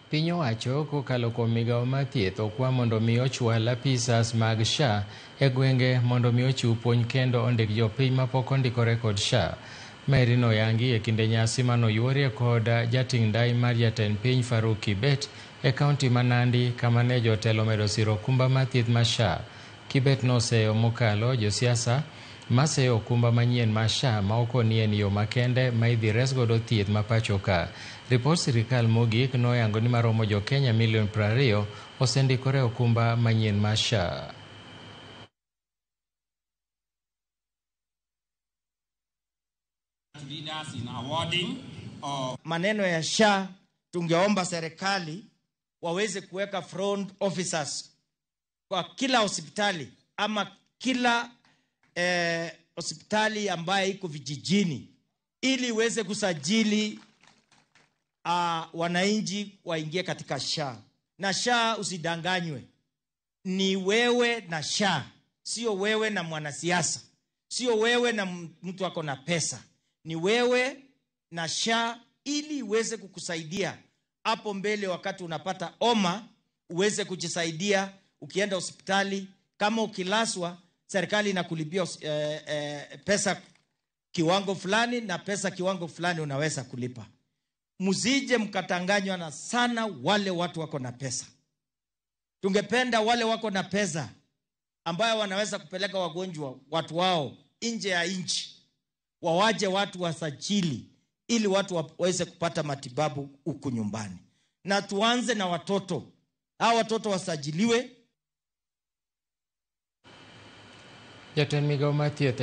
Piny owacho kokalo kuom migawo mar thieth okwa mondo mi ochwal apisas mag SHA e gwenge mondo mi ochiw puonj kendo ondik jopiny mapok ondikore kod SHA. Meri noyangi e kinde nyasi manoyuorie kod jating' ndai mar jatend piny Faruk Kibet e kaunti ma Nandi kama ne jotelo medo siro okumba mar thieth mar SHA. Kibet noseyo mokalo josiasa maseyo okumba manyien mar SHA ma okoni en yo makende ma idhi res godo thieth ma pacho ka. Ripot sirikal mogik noyango ni maromo jo Kenya milion 20 osendikore okumba manyien mar SHA. Maneno ya SHA tungeomba serikali waweze kuweka front officers kwa kila hospitali ama kila hospitali ambaye iko vijijini ili iweze kusajili wananchi waingie katika SHA. Na SHA usidanganywe, ni wewe na SHA, sio wewe na mwanasiasa, sio wewe na mtu ako na pesa, ni wewe na SHA ili iweze kukusaidia hapo mbele wakati unapata homa uweze kujisaidia. Ukienda hospitali kama ukilaswa, serikali inakulipia pesa kiwango fulani na pesa kiwango fulani unaweza kulipa. Msije mkatanganywa na sana wale watu wako na pesa. Tungependa wale wako na pesa ambayo wanaweza kupeleka wagonjwa watu wao nje ya nchi, wawaje watu wasajili ili watu waweze kupata matibabu huku nyumbani. Na tuanze na watoto. Hao watoto wasajiliwe. Jatend migawo mar thieth